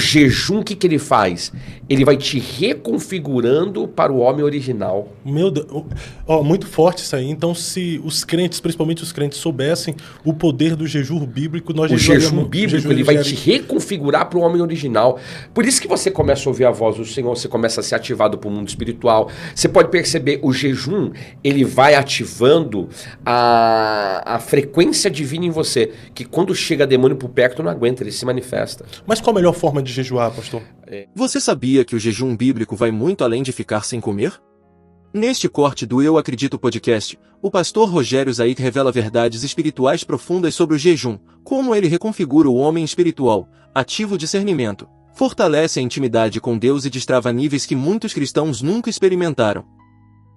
jejum, o que ele faz? Ele vai te reconfigurando para o homem original. Meu Deus, muito forte isso aí. Então, se os crentes, principalmente os crentes, soubessem o poder do jejum bíblico, nós O jejum bíblico, ele vai te reconfigurar para o homem original. Por isso que você começa a ouvir a voz do Senhor, você começa a ser ativado para o mundo espiritual. Você pode perceber, o jejum, ele vai ativando a frequência divina em você, que quando chega demônio por perto, não aguenta, ele se manifesta. Mas qual a melhor forma de jejuar, pastor? Você sabia que o jejum bíblico vai muito além de ficar sem comer? Neste corte do Eu Acredito podcast, o pastor Rogério Zaik revela verdades espirituais profundas sobre o jejum, como ele reconfigura o homem espiritual, ativa o discernimento, fortalece a intimidade com Deus e destrava níveis que muitos cristãos nunca experimentaram.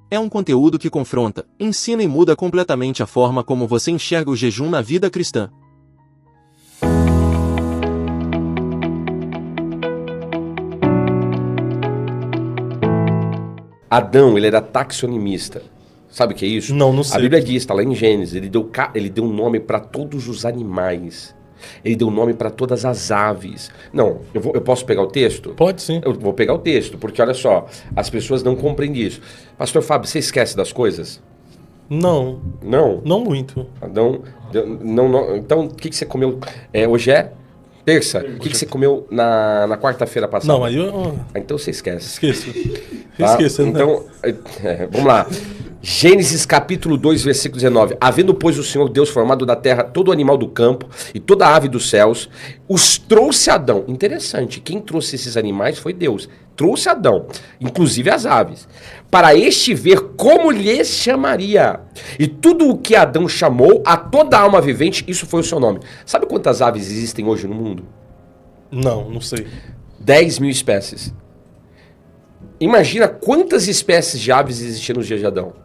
É um conteúdo que confronta, ensina e muda completamente a forma como você enxerga o jejum na vida cristã. Adão, ele era taxonomista. Sabe o que é isso? Não sei. A Bíblia diz, está lá em Gênesis, ele deu nome para todos os animais. Ele deu nome para todas as aves. Não, eu posso pegar o texto? Pode sim. Eu vou pegar o texto, porque olha só, as pessoas não compreendem isso. Pastor Fábio, você esquece das coisas? Não. Não? Não muito. Adão, não. Então, o que você comeu? Hoje é terça. O que você comeu na quarta-feira passada? Não, aí eu... Então você esquece. Esqueço. Tá? Esqueço. Então, vamos lá. Gênesis capítulo 2, versículo 19. Havendo, pois, o Senhor Deus formado da terra todo animal do campo e toda ave dos céus, os trouxe Adão. Interessante, quem trouxe esses animais foi Deus. Trouxe Adão, inclusive as aves, para este ver como lhes chamaria. E tudo o que Adão chamou a toda alma vivente, isso foi o seu nome. Sabe quantas aves existem hoje no mundo? Não sei. 10.000 espécies. Imagina quantas espécies de aves existiam nos dias de Adão.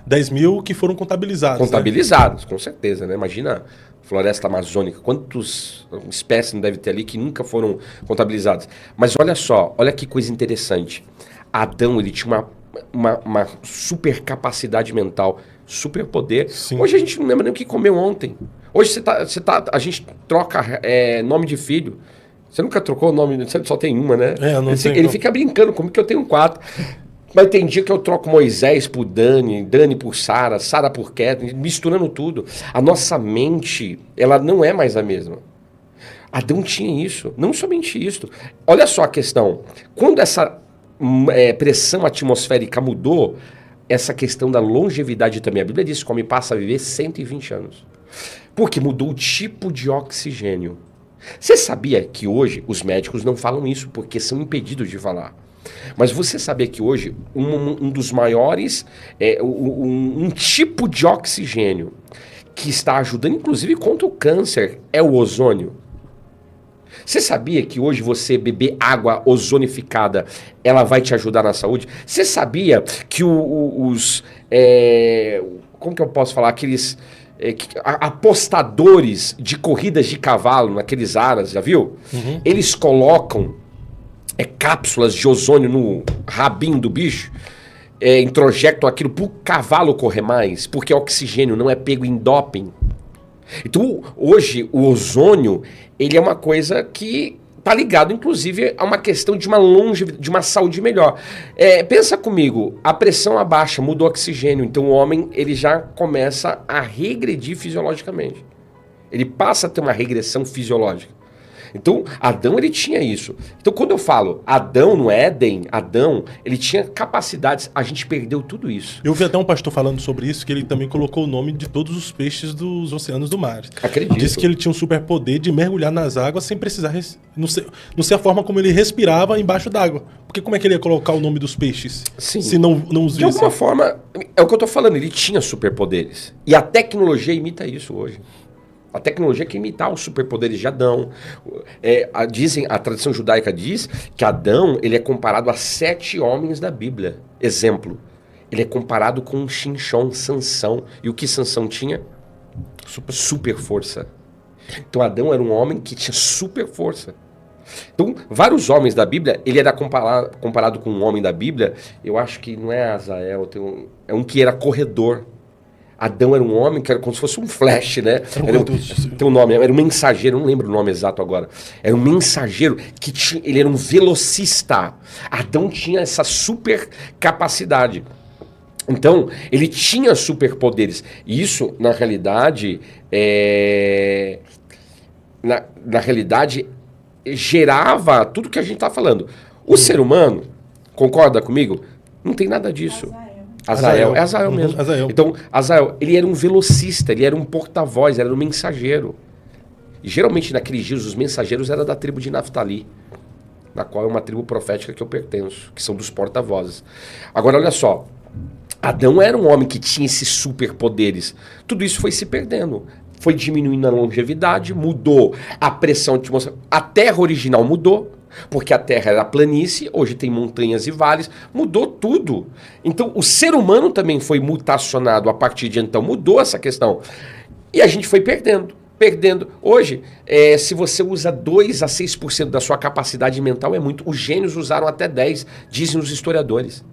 10.000 que foram contabilizados. Contabilizados, né? Com certeza, né? Imagina floresta amazônica, quantas espécies não deve ter ali que nunca foram contabilizadas. Mas olha só, olha que coisa interessante. Adão, ele tinha uma super capacidade mental, super poder. Sim. Hoje a gente não lembra nem o que comeu ontem. Hoje a gente troca nome de filho. Você nunca trocou o nome, você só tem uma, né? Ele fica brincando, como que eu tenho 4. Mas tem dia que eu troco Moisés por Dani, Dani por Sara, Sara por Kathleen, misturando tudo. A nossa mente, ela não é mais a mesma. Adão tinha isso, não somente isso. Olha só a questão. Quando essa pressão atmosférica mudou, essa questão da longevidade também. A Bíblia diz que o homem passa a viver 120 anos. Porque mudou o tipo de oxigênio. Você sabia que hoje os médicos não falam isso porque são impedidos de falar? Mas você sabia que hoje um dos maiores, um tipo de oxigênio que está ajudando inclusive contra o câncer é o ozônio? Você sabia que hoje você beber água ozonificada, ela vai te ajudar na saúde? Você sabia que como que eu posso falar? Aqueles apostadores de corridas de cavalo naqueles aras, já viu? Uhum. Eles colocam cápsulas de ozônio no rabinho do bicho, introjectam aquilo para o cavalo correr mais, porque o oxigênio não é pego em doping. Então, hoje, o ozônio, ele é uma coisa que está ligado, inclusive, a uma questão de uma saúde melhor. Pensa comigo, a pressão abaixa, muda o oxigênio, então o homem ele já começa a regredir fisiologicamente. Ele passa a ter uma regressão fisiológica. Então, Adão, ele tinha isso. Então, quando eu falo Adão no Éden, Adão, ele tinha capacidades, a gente perdeu tudo isso. Eu vi até um pastor falando sobre isso, que ele também colocou o nome de todos os peixes dos oceanos do mar. Acredito. Disse que ele tinha um superpoder de mergulhar nas águas sem precisar... Não sei a forma como ele respirava embaixo d'água. Porque como é que ele ia colocar o nome dos peixes? Sim. Se não os visse? De alguma forma, é o que eu estou falando, ele tinha superpoderes. E a tecnologia imita isso hoje. A tecnologia quer imitar os superpoderes de Adão. A tradição judaica diz que Adão ele é comparado a 7 homens da Bíblia. Exemplo, ele é comparado com Xinxon, Sansão. E o que Sansão tinha? Super força. Então Adão era um homem que tinha super força. Então, vários homens da Bíblia, ele era comparado com um homem da Bíblia, eu acho que não é Azael, é um que era corredor. Adão era um homem que era como se fosse um flash, né? Tem um nome, era um mensageiro, não lembro o nome exato agora. Era um mensageiro que tinha, ele era um velocista. Adão tinha essa super capacidade. Então, ele tinha superpoderes. E isso, na realidade, na realidade, gerava tudo que a gente está falando. O ser humano, concorda comigo? Não tem nada disso. Azael. É Azael mesmo. Azael. Então, Azael, ele era um velocista, ele era um porta-voz, era um mensageiro. E geralmente, naqueles dias, os mensageiros eram da tribo de Naftali, na qual é uma tribo profética que eu pertenço, que são dos porta-vozes. Agora, olha só. Adão era um homem que tinha esses superpoderes. Tudo isso foi se perdendo. Foi diminuindo a longevidade, mudou a pressão atmosférica. A Terra original mudou. Porque a Terra era planície, hoje tem montanhas e vales, mudou tudo. Então, o ser humano também foi mutacionado a partir de então, mudou essa questão. E a gente foi perdendo. Hoje, se você usa 2 a 6% da sua capacidade mental, é muito. Os gênios usaram até 10%, dizem os historiadores.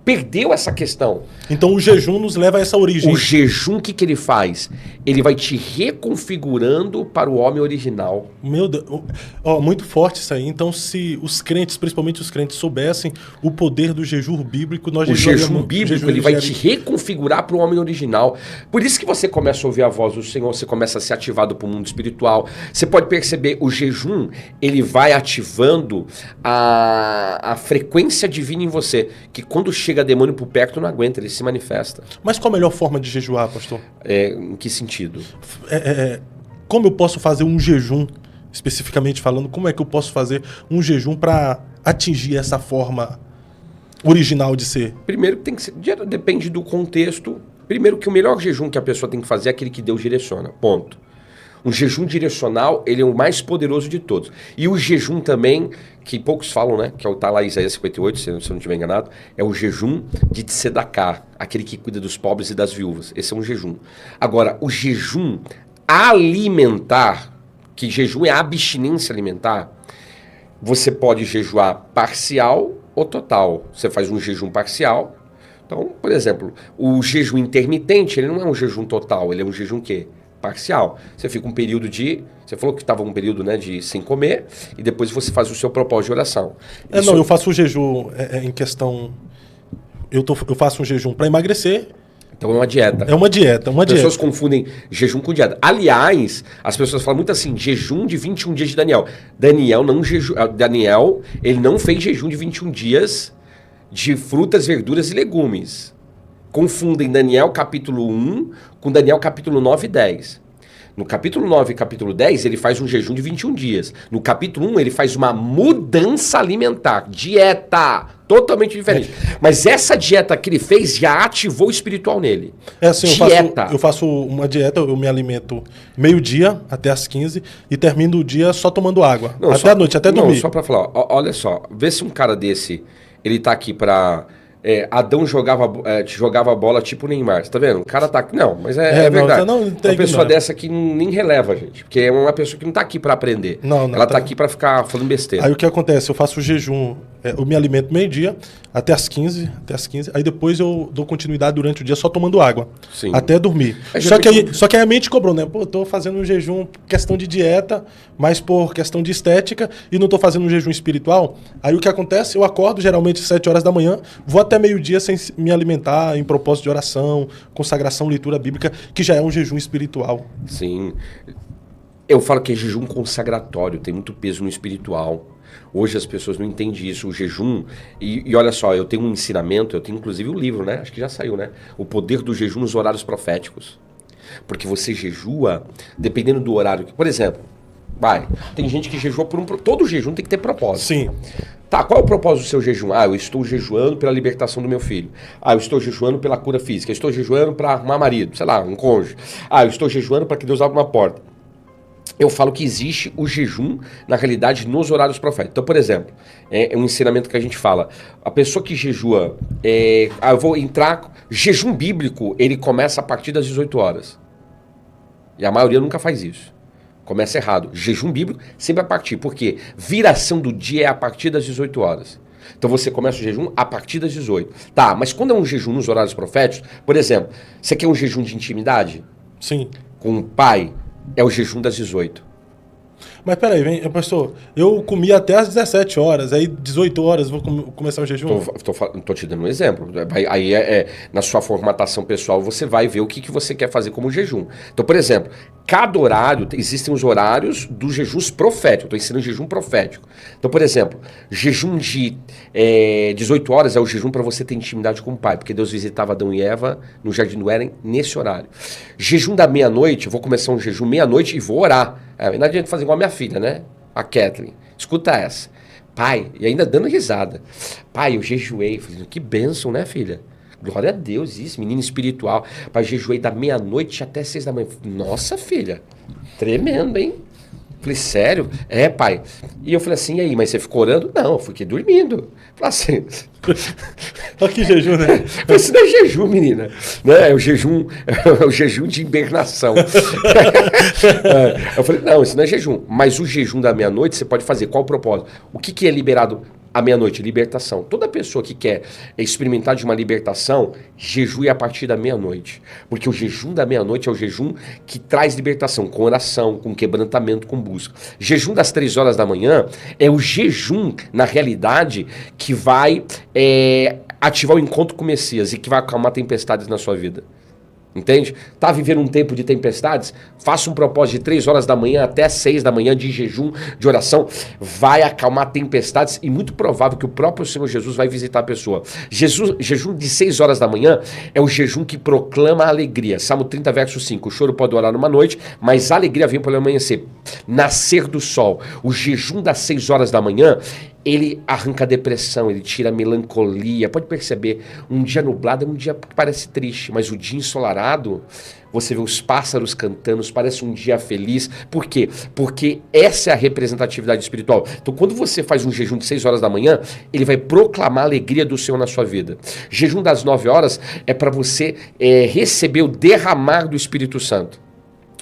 Perdeu essa questão. Então o jejum nos leva a essa origem. O jejum, o que ele faz? Ele vai te reconfigurando para o homem original. Meu Deus, muito forte isso aí. Então se os crentes, principalmente os crentes, soubessem o poder do jejum bíblico, nós o jejum bíblico, ele vai te reconfigurar para o homem original. Por isso que você começa a ouvir a voz do Senhor, você começa a ser ativado para o mundo espiritual. Você pode perceber, o jejum, ele vai ativando a frequência divina em você, que quando chega demônio por perto, não aguenta, ele se manifesta. Mas qual a melhor forma de jejuar, pastor? Em que sentido? Como eu posso fazer um jejum, especificamente falando, como é que eu posso fazer um jejum para atingir essa forma original de ser? Primeiro, tem que ser, depende do contexto. Primeiro, que o melhor jejum que a pessoa tem que fazer é aquele que Deus direciona, ponto. Um jejum direcional, ele é o mais poderoso de todos. E o jejum também, que poucos falam, né? Que está lá em Isaías 58, se eu não estiver enganado, é o jejum de Tzedaká, aquele que cuida dos pobres e das viúvas. Esse é um jejum. Agora, o jejum alimentar, que jejum é a abstinência alimentar, você pode jejuar parcial ou total. Você faz um jejum parcial. Então, por exemplo, o jejum intermitente, ele não é um jejum total, ele é um jejum quê? Parcial. Você fica um período de... Você falou que estava um período, né, de sem comer, e depois você faz o seu propósito de oração. Não, eu faço o jejum em questão... Eu faço um jejum para emagrecer. Então é uma dieta. É uma dieta. As pessoas confundem jejum com dieta. Aliás, as pessoas falam muito assim, jejum de 21 dias de Daniel. Daniel, ele não fez jejum de 21 dias de frutas, verduras e legumes. Confundem Daniel capítulo 1 com Daniel capítulo 9 e 10. No capítulo 9 e capítulo 10, ele faz um jejum de 21 dias. No capítulo 1, ele faz uma mudança alimentar, dieta, totalmente diferente. Mas essa dieta que ele fez já ativou o espiritual nele. Assim, eu faço uma dieta, eu me alimento meio-dia até as 15 e termino o dia só tomando água. Não, até a noite, até dormir. Não, só pra falar, olha só, vê se um cara desse, ele tá aqui pra... Adão jogava bola tipo Neymar, você tá vendo? O cara tá aqui. Não, mas é verdade. Uma pessoa dessa aqui nem releva, gente. Porque é uma pessoa que não tá aqui pra aprender. Ela tá aqui pra ficar falando besteira. Aí o que acontece? Eu faço o jejum, eu me alimento meio-dia até as 15. Aí depois eu dou continuidade durante o dia só tomando água. Sim. Até dormir. Só que aí a mente cobrou, né? Pô, eu tô fazendo um jejum por questão de dieta, mas por questão de estética, e não tô fazendo um jejum espiritual. Aí o que acontece? Eu acordo geralmente às 7 horas da manhã, vou até meio-dia sem me alimentar em propósito de oração, consagração, leitura bíblica, que já é um jejum espiritual. Sim. Eu falo que é jejum consagratório, tem muito peso no espiritual. Hoje as pessoas não entendem isso, o jejum... E olha só, eu tenho um ensinamento, eu tenho inclusive um livro, né? Acho que já saiu, né? O poder do jejum nos horários proféticos. Porque você jejua, dependendo do horário... Por exemplo, tem gente que jejua por todo jejum tem que ter propósito. Sim. Tá, qual é o propósito do seu jejum? Eu estou jejuando pela libertação do meu filho. Eu estou jejuando pela cura física. Eu estou jejuando para arrumar marido, sei lá, um cônjuge. Eu estou jejuando para que Deus abra uma porta. Eu falo que existe o jejum, na realidade, nos horários proféticos. Então, por exemplo, é um ensinamento que a gente fala. A pessoa que jejua, eu vou entrar... Jejum bíblico, ele começa a partir das 18 horas. E a maioria nunca faz isso. Começa errado. Jejum bíblico sempre a partir. Por quê? Viração do dia é a partir das 18 horas. Então você começa o jejum a partir das 18. Tá, mas quando é um jejum nos horários proféticos, por exemplo, você quer um jejum de intimidade? Sim. Com o pai, é o jejum das 18. Mas peraí, pastor, eu comi até às 17 horas, aí 18 horas vou começar o jejum? Tô te dando um exemplo. Aí na sua formatação pessoal você vai ver o que você quer fazer como jejum. Então, por exemplo, cada horário, existem os horários dos jejuns proféticos. Estou ensinando jejum profético. Então, por exemplo, jejum de 18 horas é o jejum para você ter intimidade com o Pai, porque Deus visitava Adão e Eva no Jardim do Éden nesse horário. Jejum da meia-noite, eu vou começar um jejum meia-noite e vou orar. Não adianta fazer igual a minha filha, né? A Kathleen. Escuta essa. Pai, e ainda dando risada. Pai, eu jejuei. Falei, que bênção, né, filha? Glória a Deus, isso, menino espiritual. Pai, jejuei da meia-noite até 6 da manhã. Nossa, filha, tremendo, hein? Falei, sério? É, pai. E eu falei assim, e aí, mas você ficou orando? Não, eu fiquei dormindo. Falei assim... Olha que jejum, né? Isso não é jejum, menina. Né? É o jejum de hibernação. Eu falei, não, isso não é jejum. Mas o jejum da meia-noite você pode fazer. Qual o propósito? O que é liberado à meia-noite? Libertação. Toda pessoa que quer experimentar de uma libertação, jejue a partir da meia-noite. Porque o jejum da meia-noite é o jejum que traz libertação, com oração, com quebrantamento, com busca. Jejum das 3 horas da manhã é o jejum, na realidade, que vai ativar o encontro com o Messias e que vai acalmar tempestades na sua vida. Entende? Tá vivendo um tempo de tempestades? Faça um propósito de 3 horas da manhã até 6 da manhã de jejum, de oração. Vai acalmar tempestades e muito provável que o próprio Senhor Jesus vai visitar a pessoa. Jejum de 6 horas da manhã é o jejum que proclama a alegria. Salmo 30, verso 5. O choro pode durar numa noite, mas a alegria vem pelo amanhecer. Nascer do sol. O jejum das 6 horas da manhã, ele arranca a depressão, ele tira a melancolia. Pode perceber, um dia nublado é um dia que parece triste, mas o dia ensolarado, você vê os pássaros cantando, parece um dia feliz. Por quê? Porque essa é a representatividade espiritual. Então, quando você faz um jejum de 6 horas da manhã, ele vai proclamar a alegria do Senhor na sua vida. Jejum das 9 horas é para você receber o derramar do Espírito Santo.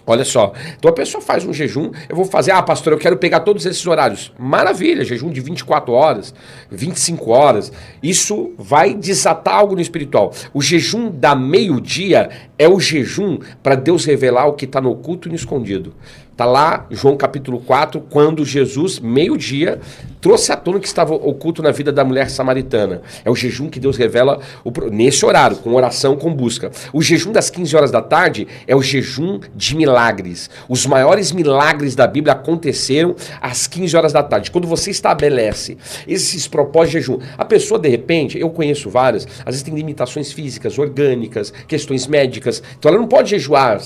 Olha só, então a pessoa faz um jejum, eu vou fazer, pastor, eu quero pegar todos esses horários. Maravilha, jejum de 24 horas, 25 horas, isso vai desatar algo no espiritual. O jejum da meio-dia é o jejum para Deus revelar o que está no oculto e no escondido. Está lá, João capítulo 4, quando Jesus, meio-dia, trouxe à tona o que estava oculto na vida da mulher samaritana. É o jejum que Deus revela nesse horário, com oração, com busca. O jejum das 15 horas da tarde é o jejum de milagres. Os maiores milagres da Bíblia aconteceram às 15 horas da tarde. Quando você estabelece esses propósitos de jejum, a pessoa, de repente, eu conheço várias, às vezes tem limitações físicas, orgânicas, questões médicas. Então ela não pode jejuar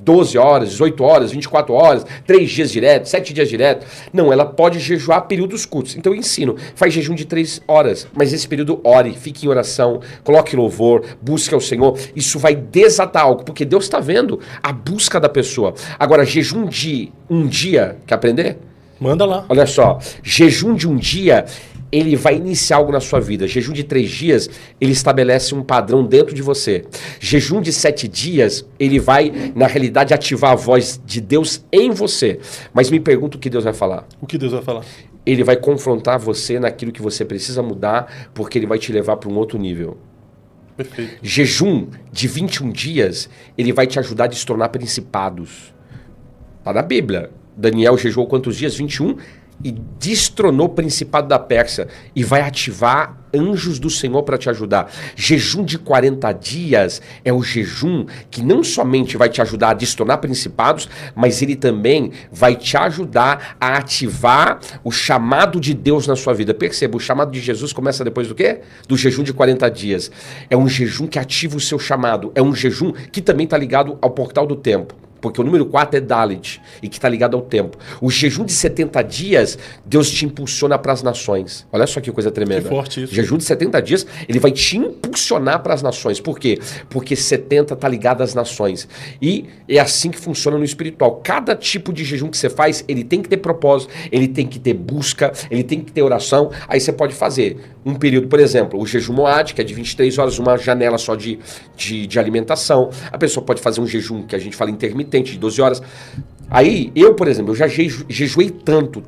12 horas, 18 horas, 24 horas, 3 dias direto, 7 dias direto. Não, ela pode jejuar períodos curtos. Então eu ensino, faz jejum de 3 horas, mas esse período ore, fique em oração, coloque louvor, busque ao Senhor. Isso vai desatar algo, porque Deus está vendo a busca da pessoa. Agora, jejum de um dia, quer aprender? Manda lá. Olha só, jejum de um dia, ele vai iniciar algo na sua vida. Jejum de 3 dias, ele estabelece um padrão dentro de você. Jejum de 7 dias, ele vai, na realidade, ativar a voz de Deus em você. Mas me pergunta o que Deus vai falar. O que Deus vai falar? Ele vai confrontar você naquilo que você precisa mudar, porque ele vai te levar para um outro nível. Perfeito. Jejum de 21 dias, ele vai te ajudar a destronar principados. Está na Bíblia. Daniel jejuou quantos dias? 21 e destronou o principado da Pérsia e vai ativar anjos do Senhor para te ajudar. Jejum de 40 dias é o jejum que não somente vai te ajudar a destronar principados, mas ele também vai te ajudar a ativar o chamado de Deus na sua vida. Perceba, o chamado de Jesus começa depois do quê? Do jejum de 40 dias. É um jejum que ativa o seu chamado. É um jejum que também está ligado ao portal do tempo. Porque o número 4 é Dalet, e que está ligado ao tempo. O jejum de 70 dias, Deus te impulsiona para as nações. Olha só que coisa tremenda. Que forte isso. O jejum de 70 dias, ele vai te impulsionar para as nações. Por quê? Porque 70 está ligado às nações. E é assim que funciona no espiritual. Cada tipo de jejum que você faz, ele tem que ter propósito, ele tem que ter busca, ele tem que ter oração. Aí você pode fazer um período, por exemplo, o jejum Moad, que é de 23 horas, uma janela só de alimentação. A pessoa pode fazer um jejum que a gente fala intermitente, de 12 horas. Aí, eu, por exemplo, eu já jejuei tanto,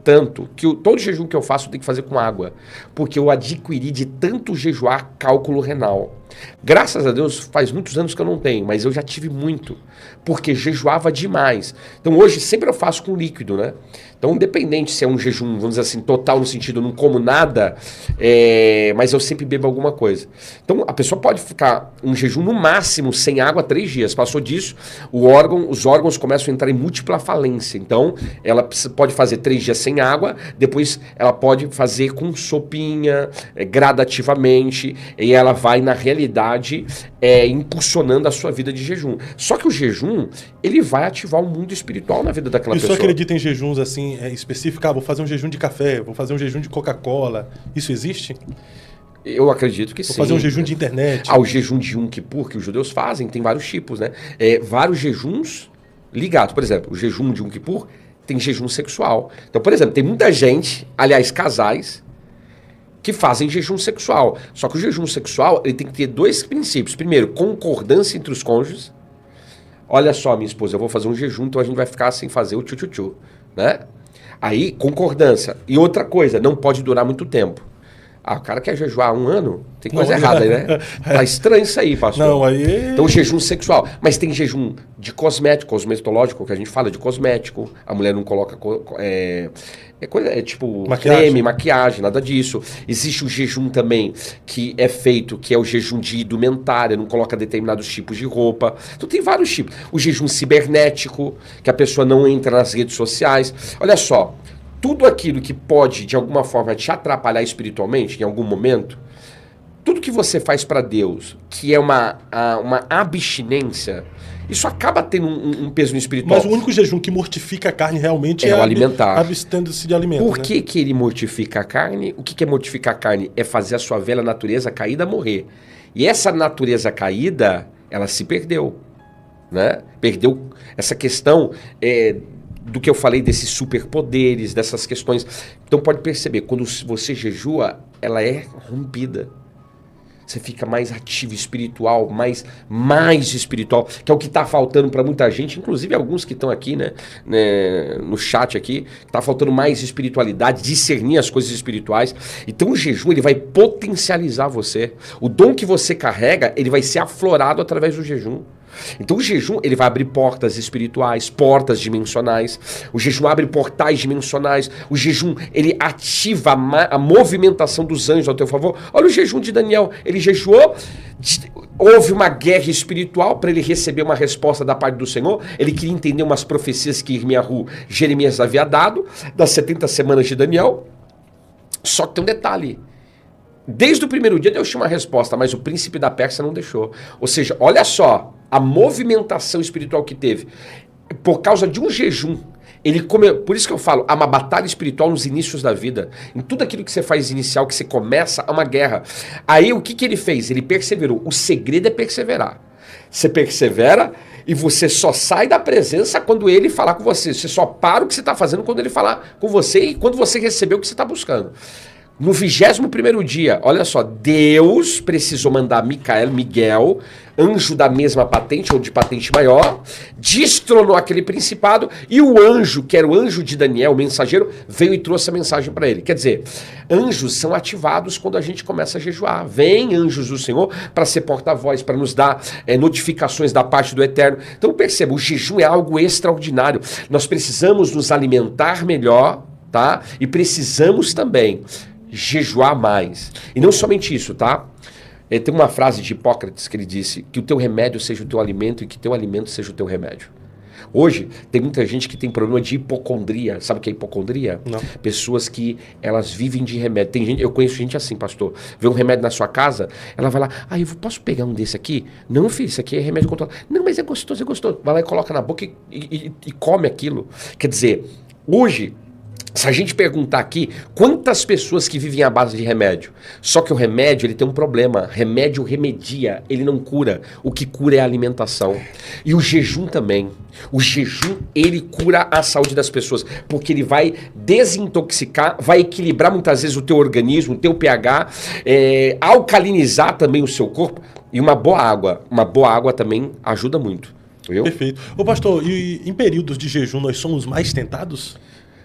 que todo jejum que eu faço eu tenho que fazer com água. Porque eu adquiri de tanto jejuar cálculo renal. Graças a Deus, faz muitos anos que eu não tenho, mas eu já tive muito. Porque jejuava demais. Então hoje sempre eu faço com líquido, né? Então independente se é um jejum, vamos dizer assim, total no sentido não como nada, mas eu sempre bebo alguma coisa. Então a pessoa pode ficar um jejum no máximo sem água 3 dias. Passou disso, os órgãos começam a entrar em múltipla falência. Então ela pode fazer 3 dias sem água, depois ela pode fazer com sopinha, gradativamente, e ela vai na realidade impulsionando a sua vida de jejum. Só que o jejum, ele vai ativar o mundo espiritual na vida daquela pessoa. Você acredita em jejuns assim, específicos? Vou fazer um jejum de café, vou fazer um jejum de Coca-Cola. Isso existe? Eu acredito que sim. Vou fazer um jejum de internet. O jejum de Yom Kippur, que os judeus fazem, tem vários tipos, né? Vários jejuns ligados. Por exemplo, o jejum de Yom Kippur tem jejum sexual. Então, por exemplo, tem muita gente, aliás, casais, que fazem jejum sexual. Só que o jejum sexual ele tem que ter 2 princípios. Primeiro, concordância entre os cônjuges. Olha só, minha esposa, eu vou fazer um jejum, então a gente vai ficar sem fazer o tchu-tchu-tchu, né? Aí, concordância. E outra coisa, não pode durar muito tempo. O cara quer jejuar 1 ano? Tem coisa errada aí, né? Tá estranho isso aí, pastor. Não, aí... Então, jejum sexual. Mas tem jejum de cosmético, cosmetológico, que a gente fala de cosmético. A mulher não coloca... tipo creme, maquiagem, nada disso. Existe o jejum também que é feito, que é o jejum de indumentária, não coloca determinados tipos de roupa. Então tem vários tipos. O jejum cibernético, que a pessoa não entra nas redes sociais. Olha só, tudo aquilo que pode, de alguma forma, te atrapalhar espiritualmente, em algum momento, tudo que você faz para Deus, que é uma abstinência, isso acaba tendo um peso no espiritual. Mas o único jejum que mortifica a carne realmente é o alimentar. Abstendo-se de alimento. Por que que ele mortifica a carne? O que é mortificar a carne? É fazer a sua velha natureza caída morrer. E essa natureza caída, ela se perdeu. Né? Perdeu essa questão do que eu falei desses superpoderes, dessas questões. Então pode perceber, quando você jejua, ela é rompida. Você fica mais ativo espiritual, mais espiritual, que é o que está faltando para muita gente, inclusive alguns que estão aqui, né, no chat aqui, está faltando mais espiritualidade, discernir as coisas espirituais. Então o jejum ele vai potencializar você. O dom que você carrega, ele vai ser aflorado através do jejum. Então o jejum ele vai abrir portas espirituais, portas dimensionais. O jejum abre portais dimensionais. O jejum ele ativa a movimentação dos anjos ao teu favor. Olha o jejum de Daniel. Ele jejuou, houve uma guerra espiritual para ele receber uma resposta da parte do Senhor. Ele queria entender umas profecias que Jeremias havia dado das 70 semanas de Daniel. Só que tem um detalhe. Desde o primeiro dia Deus tinha uma resposta, mas o príncipe da Pérsia não deixou. Ou seja, olha só a movimentação espiritual que teve. Por causa de um jejum. Por isso que eu falo, há uma batalha espiritual nos inícios da vida. Em tudo aquilo que você faz inicial, que você começa, há uma guerra. Aí o que ele fez? Ele perseverou. O segredo é perseverar. Você persevera e você só sai da presença quando ele falar com você. Você só para o que você está fazendo quando ele falar com você e quando você receber o que você está buscando. No 21º dia, olha só, Deus precisou mandar Miguel, anjo da mesma patente, ou de patente maior, destronou aquele principado, e o anjo, que era o anjo de Daniel, o mensageiro, veio e trouxe a mensagem para ele. Quer dizer, anjos são ativados quando a gente começa a jejuar. Vem anjos do Senhor para ser porta-voz, para nos dar notificações da parte do Eterno. Então perceba, o jejum é algo extraordinário. Nós precisamos nos alimentar melhor, tá? E precisamos também jejuar mais. E não somente isso, tá? Tem uma frase de Hipócrates que ele disse que o teu remédio seja o teu alimento e que teu alimento seja o teu remédio. Hoje, tem muita gente que tem problema de hipocondria. Sabe o que é hipocondria? Não. Pessoas que elas vivem de remédio. Tem gente, eu conheço gente assim, pastor. Vê um remédio na sua casa, ela vai lá, posso pegar um desse aqui? Não, filho, isso aqui é remédio controlado. Não, mas é gostoso, é gostoso. Vai lá e coloca na boca e come aquilo. Quer dizer, hoje, se a gente perguntar aqui, quantas pessoas que vivem à base de remédio? Só que o remédio, ele tem um problema. Remédio remedia, ele não cura. O que cura é a alimentação. E o jejum também. O jejum, ele cura a saúde das pessoas. Porque ele vai desintoxicar, vai equilibrar muitas vezes o teu organismo, o teu pH, alcalinizar também o seu corpo. E uma boa água também ajuda muito. Viu? Perfeito. Ô pastor, e em períodos de jejum nós somos mais tentados?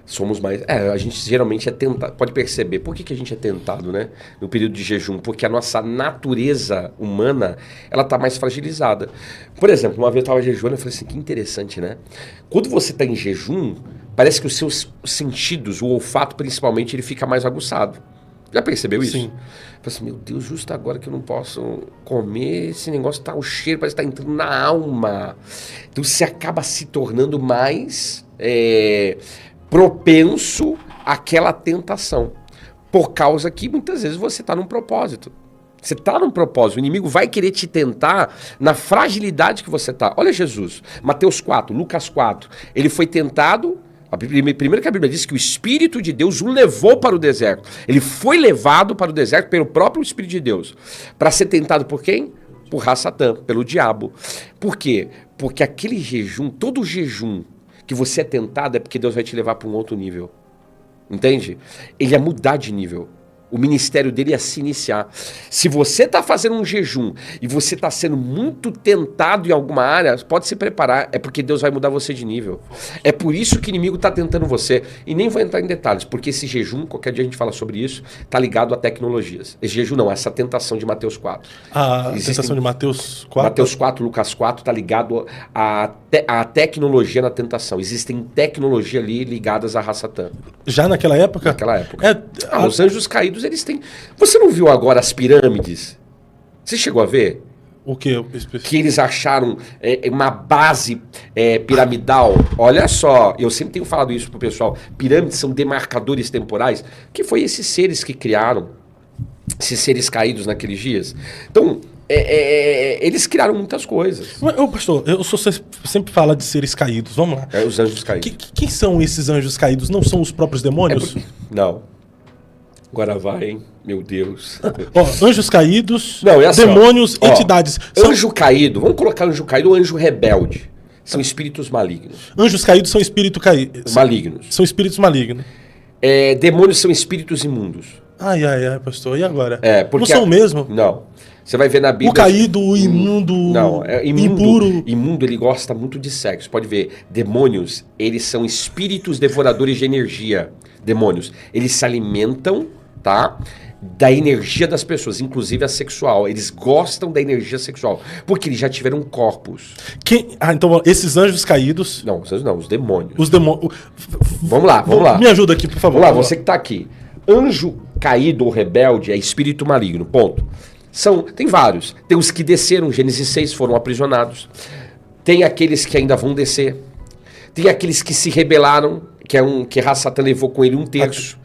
Somos mais... a gente geralmente é tentado... Pode perceber. Por que a gente é tentado, né? No período de jejum? Porque a nossa natureza humana, ela está mais fragilizada. Por exemplo, uma vez eu estava jejuando, eu falei assim, que interessante, né? Quando você está em jejum, parece que os seus sentidos, o olfato principalmente, ele fica mais aguçado. Já percebeu isso? Sim. Eu falei assim, meu Deus, justo agora que eu não posso comer, esse negócio tá, o cheiro parece que tá entrando na alma. Então você acaba se tornando mais propenso àquela tentação. Por causa que muitas vezes você está num propósito. Você está num propósito. O inimigo vai querer te tentar na fragilidade que você está. Olha Jesus, Mateus 4, Lucas 4. Ele foi tentado... Primeiro que a Bíblia diz que o Espírito de Deus o levou para o deserto. Ele foi levado para o deserto pelo próprio Espírito de Deus. Para ser tentado por quem? Por Satã, pelo diabo. Por quê? Porque aquele jejum, todo jejum que você é tentado é porque Deus vai te levar para um outro nível. Entende? Ele ia mudar de nível. O ministério dele ia se iniciar. Se você está fazendo um jejum e você está sendo muito tentado em alguma área, pode se preparar. É porque Deus vai mudar você de nível. É por isso que o inimigo está tentando você. E nem vou entrar em detalhes, porque esse jejum, qualquer dia a gente fala sobre isso, está ligado a tecnologias. Esse jejum não, essa tentação de Mateus 4. Tentação de Mateus 4? Mateus 4, Lucas 4 está ligado à tecnologia na tentação. Existem tecnologias ali ligadas à Satã. Já naquela época? Naquela época. Os anjos caídos, eles têm... Você não viu agora as pirâmides? Você chegou a ver? O quê? Que eles acharam uma base piramidal. Olha só, eu sempre tenho falado isso pro pessoal. Pirâmides são demarcadores temporais. Que foi esses seres que criaram, esses seres caídos naqueles dias. Então, eles criaram muitas coisas. Ô, pastor, você sempre fala de seres caídos. Vamos lá. Os anjos caídos. Quem são esses anjos caídos? Não são os próprios demônios? Não. Agora vai, hein? Meu Deus. Anjos caídos, assim, demônios, entidades. Anjo caído, vamos colocar anjo caído ou anjo rebelde. São espíritos malignos. Anjos caídos são espíritos caídos. Malignos. São espíritos malignos. Demônios são espíritos imundos. Ai, pastor, e agora? Porque não são mesmo? Não. Você vai ver na Bíblia... O caído, o imundo, impuro. Imundo, ele gosta muito de sexo. Pode ver, demônios, eles são espíritos devoradores de energia. Demônios, eles se alimentam, tá? Da energia das pessoas, inclusive a sexual. Eles gostam da energia sexual, porque eles já tiveram corpos. Então esses anjos caídos... Não, os anjos não, os demônios. Os demônios... Vamos lá. Me ajuda aqui, por favor. Vamos lá, você que está aqui. Anjo caído ou rebelde é espírito maligno, ponto. Tem vários. Tem os que desceram, Gênesis 6, foram aprisionados. Tem aqueles que ainda vão descer. Tem aqueles que se rebelaram, que Satã levou com ele 1/3.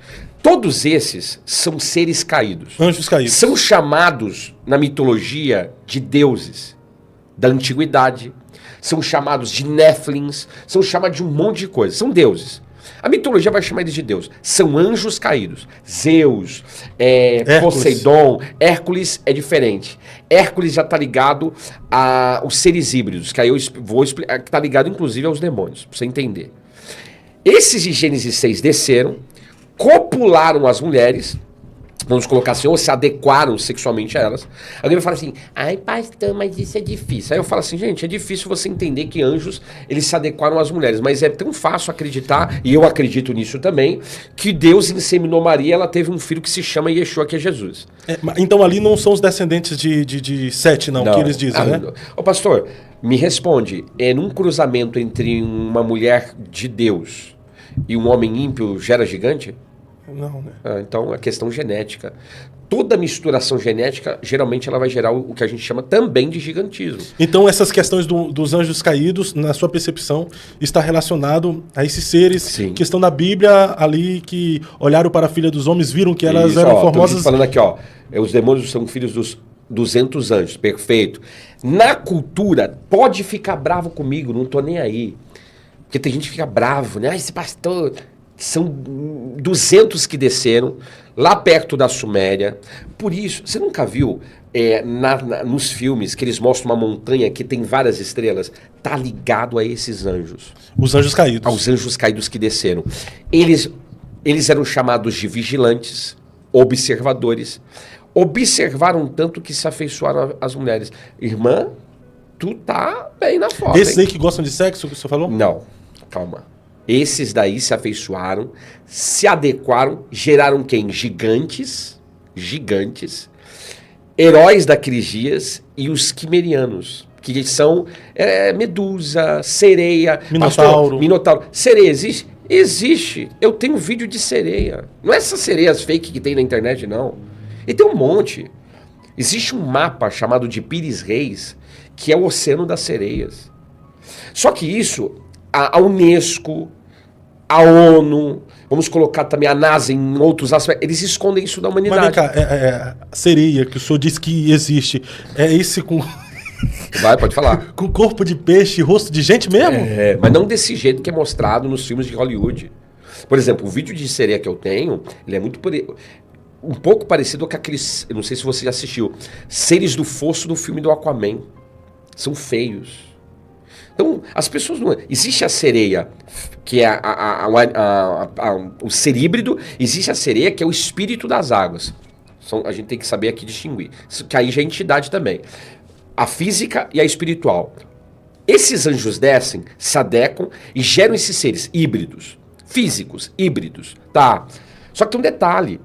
Todos esses são seres caídos. Anjos caídos. São chamados na mitologia de deuses da antiguidade. São chamados de Néflins. São chamados de um monte de coisas. São deuses. A mitologia vai chamar eles de Deus. São anjos caídos. Zeus, Poseidon, Hércules é diferente. Hércules já está ligado aos seres híbridos, que aí eu vou explicar, que está ligado inclusive aos demônios, para você entender. Esses de Gênesis 6 desceram, copularam as mulheres, vamos colocar assim, ou se adequaram sexualmente a elas. Alguém vai falar assim, ai pastor, mas isso é difícil. Aí eu falo assim, gente, é difícil você entender que anjos, eles se adequaram às mulheres, mas é tão fácil acreditar, e eu acredito nisso também, que Deus inseminou Maria, ela teve um filho que se chama Yeshua, que é Jesus. Então ali não são os descendentes de Sete, não, que eles dizem, né? Ô pastor, me responde, num cruzamento entre uma mulher de Deus e um homem ímpio gera gigante? Não, né? Então, a questão genética. Toda misturação genética, geralmente, ela vai gerar o que a gente chama também de gigantismo. Então, essas questões dos anjos caídos, na sua percepção, está relacionado a esses seres que estão na Bíblia ali, que olharam para a filha dos homens, viram que elas eram formosas... Falando aqui, os demônios são filhos dos 200 anjos, perfeito. Na cultura, pode ficar bravo comigo, não tô nem aí. Porque tem gente que fica bravo, né? Esse pastor... São 200 que desceram lá perto da Suméria. Por isso, você nunca viu nos filmes que eles mostram uma montanha que tem várias estrelas? Tá ligado a esses anjos. Os anjos caídos. Aos anjos caídos que desceram. Eles eram chamados de vigilantes, observadores. Observaram tanto que se afeiçoaram às mulheres. Irmã, tu tá bem na foto. Esses aí que gostam de sexo, que você falou? Não, calma. Esses daí se afeiçoaram, se adequaram, geraram quem? Gigantes, heróis daqueles dias e os quimerianos, que são Medusa, sereia, Minotauro. Sereia existe? Existe. Eu tenho vídeo de sereia. Não é essas sereias fake que tem na internet, não. E tem um monte. Existe um mapa chamado de Pires Reis, que é o Oceano das Sereias. Só que isso, a Unesco, a ONU, vamos colocar também a NASA em outros aspectos, eles escondem isso da humanidade. Mas vem cá, a sereia que o senhor disse que existe, é esse com... Vai, pode falar. Com corpo de peixe e rosto de gente mesmo? Mas não desse jeito que é mostrado nos filmes de Hollywood. Por exemplo, o vídeo de sereia que eu tenho, ele é um pouco parecido com aqueles, eu não sei se você já assistiu, Seres do Fosso do filme do Aquaman. São feios. Então, as pessoas não... Existe a sereia, que é o ser híbrido, existe a sereia, que é o espírito das águas. A gente tem que saber aqui distinguir. Que aí já é entidade também. A física e a espiritual. Esses anjos descem, se adequam e geram esses seres híbridos. Físicos, híbridos. Tá? Só que tem um detalhe.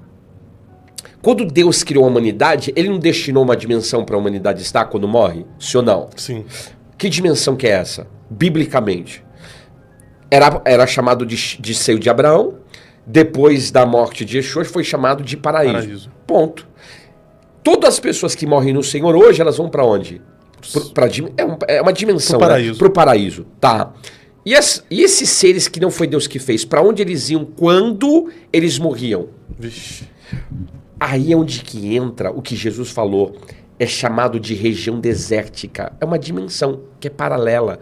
Quando Deus criou a humanidade, ele não destinou uma dimensão para a humanidade estar quando morre? Sim ou não? Sim. Que dimensão que é essa? Biblicamente. Era chamado de seio de Abraão. Depois da morte de Yeshua, foi chamado de paraíso. Ponto. Todas as pessoas que morrem no Senhor hoje, elas vão para onde? É uma dimensão. Pro paraíso. Tá. E esses seres que não foi Deus que fez, para onde eles iam quando eles morriam? Vixe. Aí é onde que entra o que Jesus falou. É chamado de região desértica. É uma dimensão que é paralela.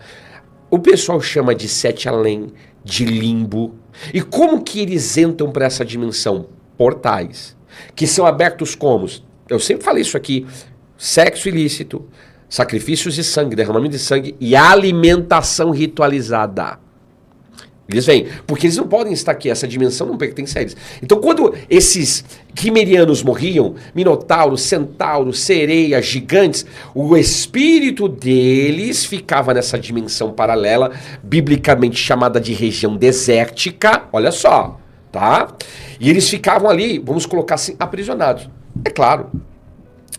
O pessoal chama de sete além, de limbo. E como que eles entram para essa dimensão? Portais. Que são abertos como? Eu sempre falei isso aqui. Sexo ilícito, sacrifícios de sangue, derramamento de sangue e alimentação ritualizada. Eles vêm, porque eles não podem estar aqui, essa dimensão não pertence a eles. Então, quando esses quimerianos morriam, minotauros, centauros, sereias, gigantes, o espírito deles ficava nessa dimensão paralela, biblicamente chamada de região desértica, olha só, tá? E eles ficavam ali, vamos colocar assim, aprisionados. É claro,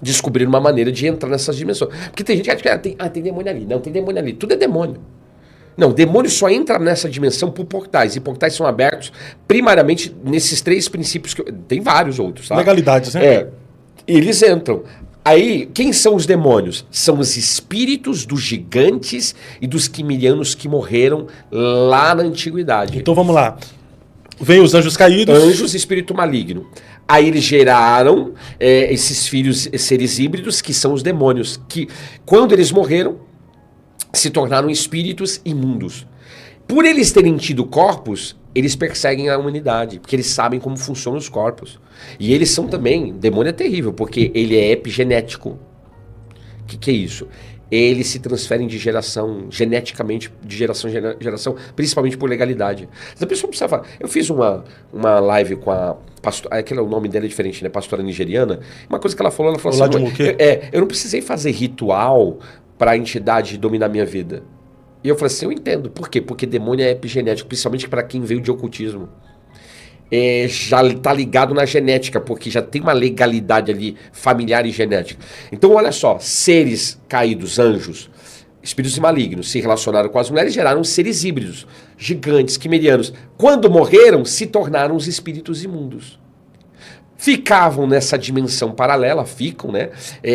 descobriram uma maneira de entrar nessas dimensões. Porque tem gente que acha que tem demônio ali. Não, tem demônio ali. Tudo é demônio. Não, demônio só entra nessa dimensão por portais. E portais são abertos primariamente nesses três princípios. Tem vários outros, tá? Legalidades, né? Eles entram. Aí, quem são os demônios? São os espíritos dos gigantes e dos quimerianos que morreram lá na antiguidade. Então vamos lá. Vem os anjos caídos. Anjos e espírito maligno. Aí eles geraram esses filhos, seres híbridos, que são os demônios, que quando eles morreram, se tornaram espíritos imundos. Por eles terem tido corpos, eles perseguem a humanidade, porque eles sabem como funcionam os corpos. E eles são também, demônio é terrível, porque ele é epigenético. O que é isso? Eles se transferem de geração, geneticamente, de geração em geração, principalmente por legalidade. A pessoa precisa falar. Eu fiz uma live com a pastora, o nome dela é diferente, né? Pastora nigeriana. Uma coisa que ela falou assim, eu não precisei fazer ritual para a entidade dominar minha vida. E eu falei assim, eu entendo. Por quê? Porque demônio é epigenético, principalmente para quem veio de ocultismo. Já está ligado na genética, porque já tem uma legalidade ali familiar e genética. Então, olha só, seres caídos, anjos, espíritos malignos, se relacionaram com as mulheres e geraram seres híbridos, gigantes, quimerianos. Quando morreram, se tornaram os espíritos imundos. Ficavam nessa dimensão paralela, né?